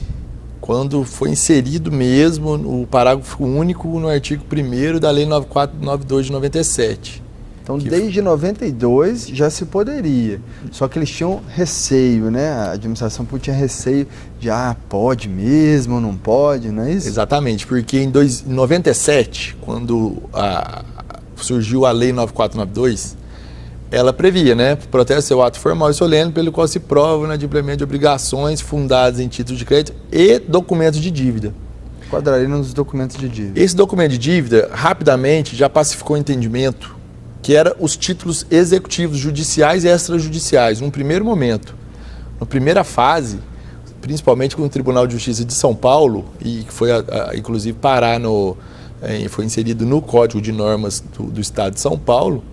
quando foi inserido mesmo o parágrafo único no artigo 1º da Lei 9492 de 97. Então, desde 92 já se poderia, só que eles tinham receio, né? A administração pública tinha receio de, pode mesmo, não pode, não é isso? Exatamente, porque em 97, quando surgiu a Lei 9492, ela previa, né? Protege seu ato formal e solene pelo qual se prova o inadimplemento de obrigações fundadas em títulos de crédito e documentos de dívida. Quadraria nos documentos de dívida. Esse documento de dívida, rapidamente, já pacificou o entendimento que eram os títulos executivos judiciais e extrajudiciais, num primeiro momento. Na primeira fase, principalmente com o Tribunal de Justiça de São Paulo, e que foi, inclusive, foi inserido no Código de Normas do Estado de São Paulo,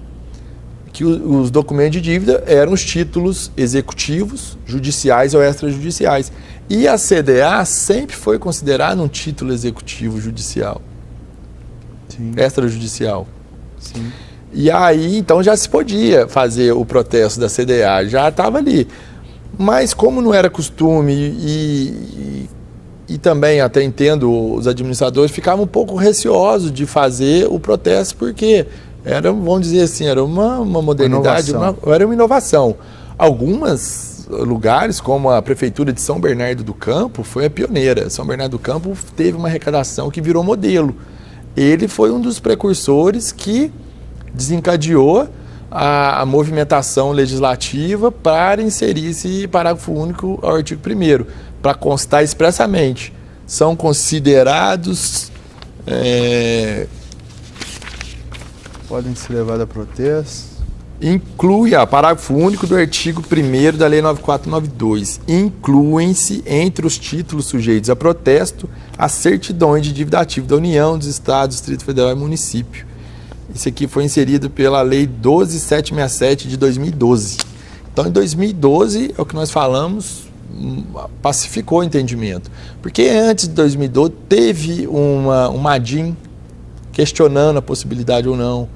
que os documentos de dívida eram os títulos executivos, judiciais ou extrajudiciais. E a CDA sempre foi considerada um título executivo judicial. Sim. Extrajudicial. Sim. E aí, então, já se podia fazer o protesto da CDA, já estava ali. Mas como não era costume e também até entendo os administradores ficavam um pouco receosos de fazer o protesto porque era, vamos dizer assim, era uma modernidade, era uma inovação. Alguns lugares, como a Prefeitura de São Bernardo do Campo, foi a pioneira. São Bernardo do Campo teve uma arrecadação que virou modelo. Ele foi um dos precursores que desencadeou a movimentação legislativa para inserir esse parágrafo único ao artigo 1º, para constar expressamente. São considerados... podem ser levados a protesto. Inclui, parágrafo único do artigo 1º da Lei 9492. Incluem-se entre os títulos sujeitos a protesto as certidões de dívida ativa da União, dos Estados, Distrito Federal e Município. Isso aqui foi inserido pela Lei 12767 de 2012. Então, em 2012, é o que nós falamos, pacificou o entendimento. Porque antes de 2012, teve uma ADIM questionando a possibilidade ou não,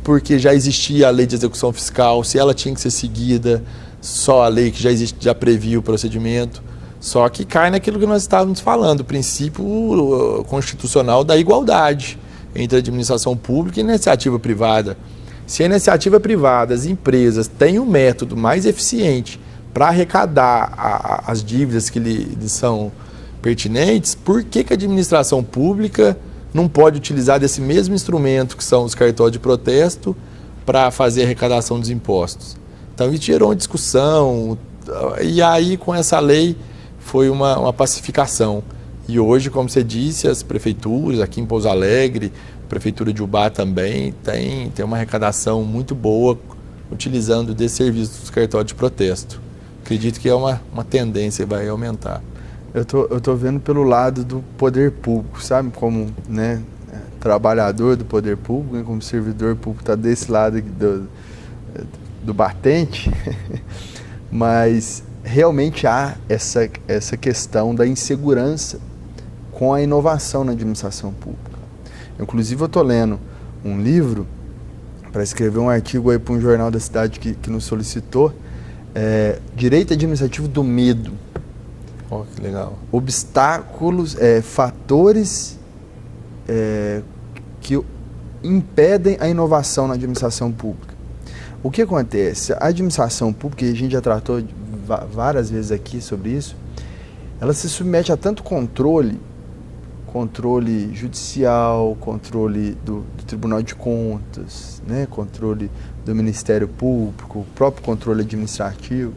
porque já existia a lei de execução fiscal, se ela tinha que ser seguida, só a lei que já existe, já previa o procedimento. Só que cai naquilo que nós estávamos falando, o princípio constitucional da igualdade entre a administração pública e a iniciativa privada. Se a iniciativa privada, as empresas, têm um método mais eficiente para arrecadar as dívidas que lhes são pertinentes, por que a administração pública não pode utilizar desse mesmo instrumento que são os cartórios de protesto para fazer a arrecadação dos impostos? Então isso gerou uma discussão e aí com essa lei foi uma pacificação. E hoje, como você disse, as prefeituras, aqui em Pouso Alegre, a Prefeitura de Ubá também tem uma arrecadação muito boa utilizando desse serviço dos cartórios de protesto. Acredito que é uma tendência, vai aumentar. Eu tô vendo pelo lado do poder público, sabe? Como, né, trabalhador do poder público, né, como servidor público, está desse lado do batente, mas realmente há essa questão da insegurança com a inovação na administração pública. Inclusive, eu estou lendo um livro para escrever um artigo aí para um jornal da cidade que nos solicitou, Direito Administrativo do Medo. Oh, que legal. Obstáculos, fatores que impedem a inovação na administração pública. O que acontece? A administração pública, e a gente já tratou várias vezes aqui sobre isso, ela se submete a tanto controle judicial, controle do Tribunal de Contas, né, controle do Ministério Público, o próprio controle administrativo,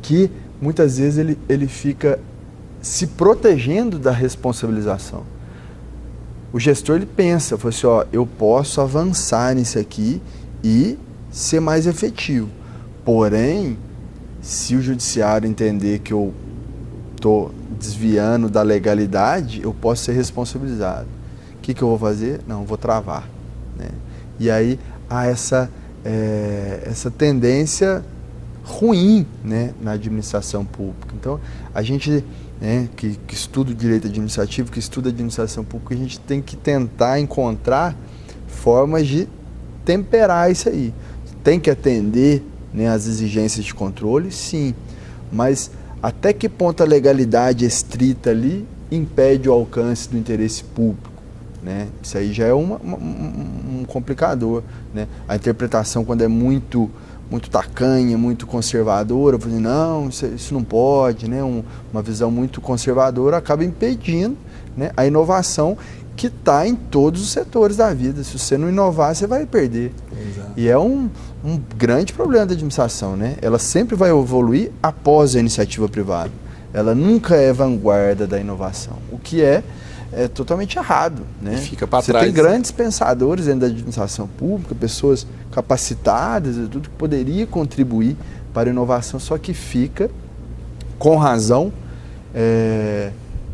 que muitas vezes ele fica se protegendo da responsabilização. O gestor ele pensa, fala assim, eu posso avançar nisso aqui e ser mais efetivo. Porém, se o judiciário entender que eu estou desviando da legalidade, eu posso ser responsabilizado. O que eu vou fazer? Não, eu vou travar, né? E aí há essa tendência ruim, né, na administração pública. Então, a gente, né, que estuda o direito administrativo, que estuda a administração pública, a gente tem que tentar encontrar formas de temperar isso aí. Tem que atender, né, as exigências de controle, sim, mas até que ponto a legalidade estrita ali impede o alcance do interesse público, né? Isso aí já é um complicador, né? A interpretação, quando é muito tacanha, muito conservadora, falando, não, isso não pode, né? Uma visão muito conservadora acaba impedindo, né, a inovação que está em todos os setores da vida. Se você não inovar, você vai perder. Exato. E é um grande problema da administração, né? Ela sempre vai evoluir após a iniciativa privada. Ela nunca é vanguarda da inovação, o que é totalmente errado, né? Fica para trás. Você tem grandes pensadores dentro da administração pública, pessoas capacitadas, tudo que poderia contribuir para a inovação, só que fica, com razão,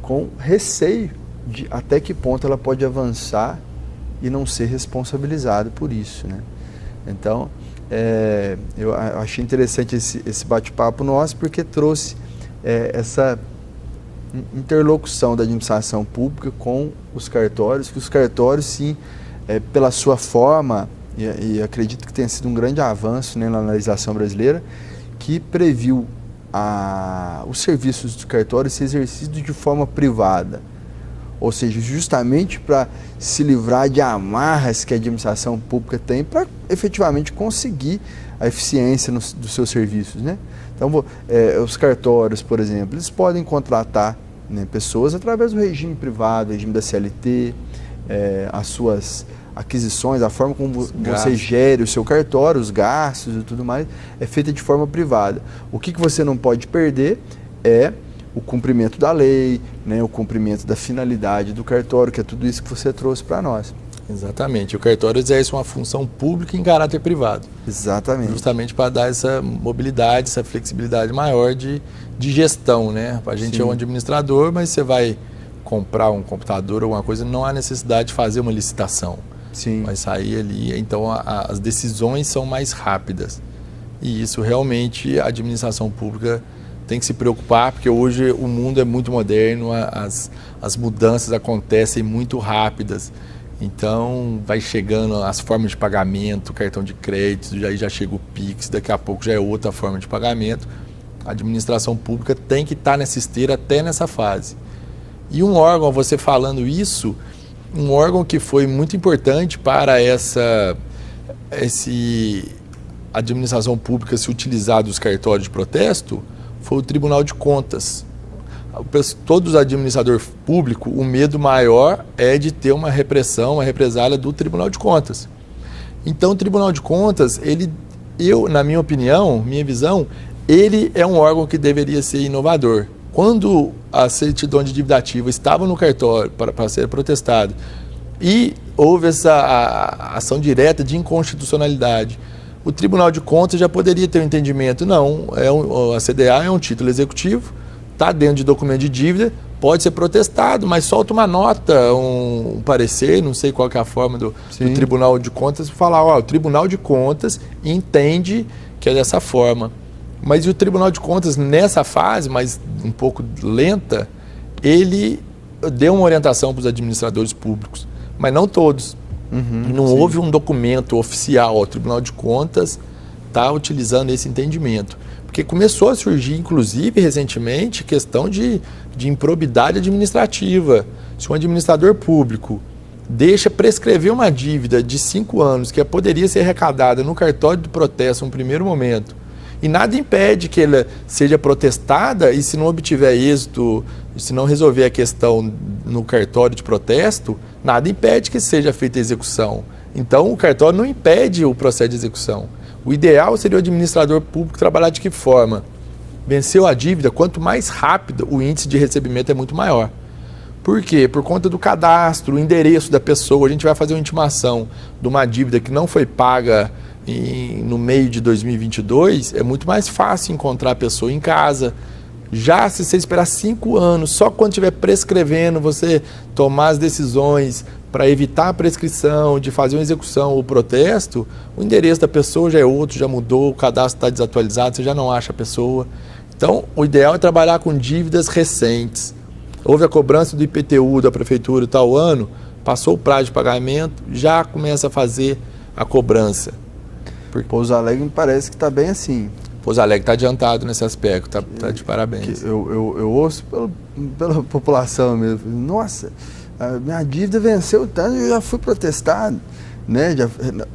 com receio de até que ponto ela pode avançar e não ser responsabilizada por isso, né? Então, eu achei interessante esse bate-papo nosso, porque trouxe essa interlocução da administração pública com os cartórios, que os cartórios, sim, pela sua forma, e acredito que tenha sido um grande avanço, né, na legislação brasileira, que que previu os serviços do cartório ser exercidos de forma privada. Ou seja, justamente para se livrar de amarras que a administração pública tem para efetivamente conseguir a eficiência dos seus serviços, né? Então, os cartórios, por exemplo, eles podem contratar, né, pessoas através do regime privado, regime da CLT, as suas aquisições, a forma como você gere o seu cartório, os gastos e tudo mais, é feita de forma privada. O que você não pode perder é o cumprimento da lei, né, o cumprimento da finalidade do cartório, que é tudo isso que você trouxe para nós. Exatamente. O cartório exerce uma função pública em caráter privado. Exatamente. Justamente para dar essa mobilidade, essa flexibilidade maior de gestão, né? A gente é um administrador, mas você vai comprar um computador ou alguma coisa, não há necessidade de fazer uma licitação. Sim. Vai sair ali, então as decisões são mais rápidas. E isso realmente a administração pública tem que se preocupar, porque hoje o mundo é muito moderno, as mudanças acontecem muito rápidas. Então vai chegando as formas de pagamento, cartão de crédito, aí já chega o Pix, daqui a pouco já é outra forma de pagamento. A administração pública tem que estar nessa esteira até nessa fase. E um órgão, você falando isso, um órgão que foi muito importante para essa administração pública se utilizar dos cartórios de protesto foi o Tribunal de Contas. Todos os administradores públicos, o medo maior é de ter uma repressão, uma represália do Tribunal de Contas. Então, o Tribunal de Contas, na minha opinião, minha visão, ele é um órgão que deveria ser inovador. Quando a certidão de dívida ativa estava no cartório para ser protestado e houve essa ação direta de inconstitucionalidade, o Tribunal de Contas já poderia ter um entendimento, não, a CDA é um título executivo, está dentro de documento de dívida, pode ser protestado, mas solta uma nota, um parecer, não sei qual que é a forma do Tribunal de Contas, falar, o Tribunal de Contas entende que é dessa forma. Mas o Tribunal de Contas, nessa fase, mas um pouco lenta, ele deu uma orientação para os administradores públicos, mas não todos. Não houve um documento oficial. O Tribunal de Contas está utilizando esse entendimento. Porque começou a surgir, inclusive, recentemente, questão de improbidade administrativa. Se um administrador público deixa prescrever uma dívida de 5 anos que poderia ser arrecadada no cartório de protesto no primeiro momento, e nada impede que ela seja protestada e se não obtiver êxito, se não resolver a questão no cartório de protesto, nada impede que seja feita a execução. Então, o cartório não impede o processo de execução. O ideal seria o administrador público trabalhar de que forma? Venceu a dívida, quanto mais rápido o índice de recebimento é muito maior. Por quê? Por conta do cadastro, o endereço da pessoa. A gente vai fazer uma intimação de uma dívida que não foi paga no meio de 2022, é muito mais fácil encontrar a pessoa em casa. Já se você esperar 5 anos, só quando estiver prescrevendo, você tomar as decisões para evitar a prescrição, de fazer uma execução ou protesto, o endereço da pessoa já é outro, já mudou, o cadastro está desatualizado, você já não acha a pessoa. Então, o ideal é trabalhar com dívidas recentes. Houve a cobrança do IPTU da prefeitura tal ano, passou o prazo de pagamento, já começa a fazer a cobrança. Pouso Alegre me parece que está bem assim. Pouso Alegre está adiantado nesse aspecto, está de parabéns. Eu ouço pela população mesmo. Nossa, a minha dívida venceu tanto, eu já fui protestado. Né?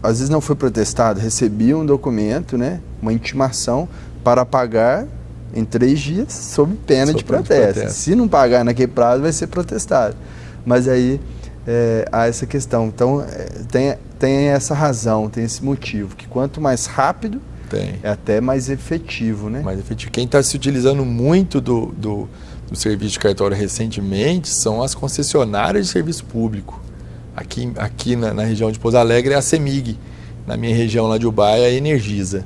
Às vezes não foi protestado, recebi um documento, né? Uma intimação para pagar em 3 dias sob pena de protesto. Se não pagar naquele prazo, vai ser protestado. Mas aí há essa questão. Então, tem essa razão, tem esse motivo, que quanto mais rápido, é até mais efetivo, né? Mais efetivo. Quem está se utilizando muito do serviço de cartório recentemente são as concessionárias de serviço público. Aqui na região de Pouso Alegre é a CEMIG, na minha região lá de Ubá é a Energisa.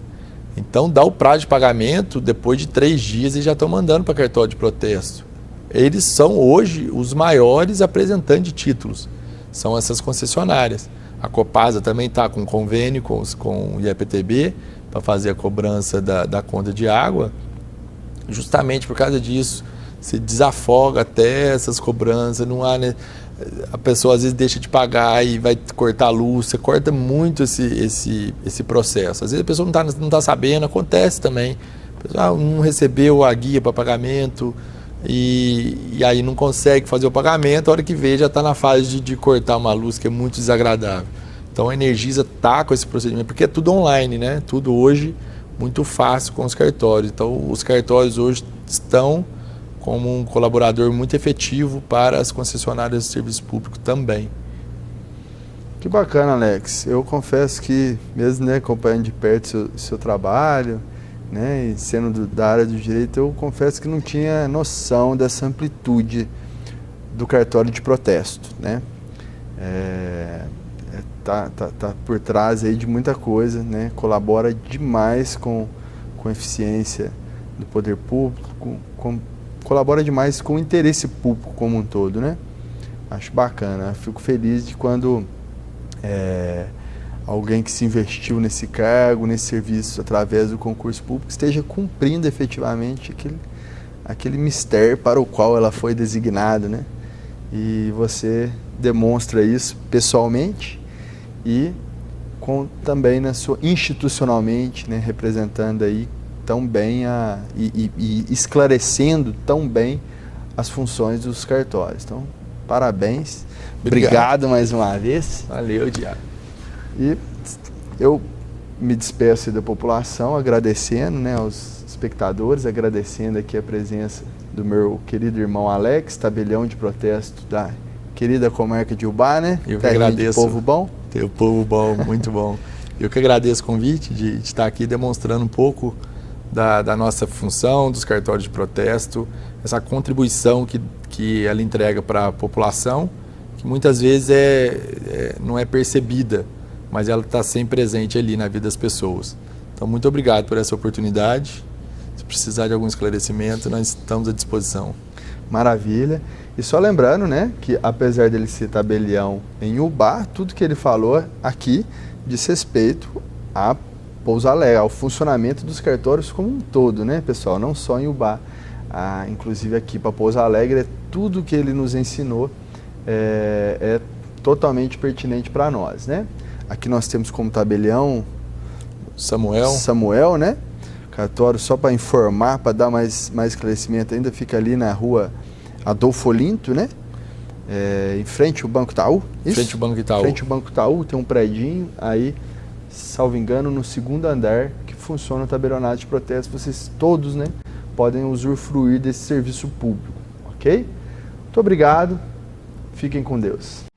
Então dá o prazo de pagamento, depois de 3 dias eles já estão mandando para cartório de protesto. Eles são hoje os maiores apresentantes de títulos, são essas concessionárias. A Copasa também está com convênio com o IEPTB para fazer a cobrança da conta de água. Justamente por causa disso, se desafoga até essas cobranças, não há, né? A pessoa às vezes deixa de pagar e vai cortar a luz, você corta muito esse processo. Às vezes a pessoa não tá sabendo, acontece também. O pessoal não recebeu a guia para pagamento e aí não consegue fazer o pagamento, a hora que vê já está na fase de cortar uma luz que é muito desagradável. Então a Energisa está com esse procedimento, porque é tudo online, né? Tudo hoje muito fácil com os cartórios. Então os cartórios hoje estão como um colaborador muito efetivo para as concessionárias de serviço público também. Que bacana, Alex. Eu confesso que, mesmo, né, acompanhando de perto seu trabalho, né, e sendo da área do direito, eu confesso que não tinha noção dessa amplitude do cartório de protesto, né? Tá por trás aí de muita coisa, né? Colabora demais com a eficiência do poder público, colabora demais com o interesse público como um todo, né? Acho bacana. Fico feliz de quando alguém que se investiu nesse cargo, nesse serviço através do concurso público, esteja cumprindo efetivamente aquele mistério para o qual ela foi designada, né? E você demonstra isso pessoalmente e também institucionalmente, né, representando aí tão bem e esclarecendo tão bem as funções dos cartórios. Então, parabéns. Obrigado mais uma vez. Valeu, Diago. E eu me despeço da população, agradecendo, né, aos espectadores, agradecendo aqui a presença do meu querido irmão Alex, tabelião de protesto da querida comarca de Ubá, né? Eu que agradeço. Povo bom? Tem o povo bom, muito bom. Eu que agradeço o convite de estar aqui demonstrando um pouco da nossa função, dos cartórios de protesto, essa contribuição que ela entrega para a população, que muitas vezes não é percebida, mas ela está sempre presente ali na vida das pessoas. Então, muito obrigado por essa oportunidade. Se precisar de algum esclarecimento, nós estamos à disposição. Maravilha. E só lembrando, né, que apesar dele ser tabelião em Ubá, tudo que ele falou aqui diz respeito a Pouso Alegre, ao funcionamento dos cartórios como um todo, né, pessoal? Não só em Ubá. Inclusive aqui para Pouso Alegre, tudo que ele nos ensinou é totalmente pertinente para nós, né? Aqui nós temos como tabelião Samuel, né? Cartório, só para informar, para dar mais esclarecimento ainda, fica ali na rua Adolfo Olinto, né? Em frente ao Banco Itaú. Em frente ao Banco Itaú. Em frente ao Banco Itaú, tem um predinho aí, salvo engano, no segundo andar, que funciona o tabelionato de protesto. Vocês todos, né, podem usufruir desse serviço público, ok? Muito obrigado, fiquem com Deus.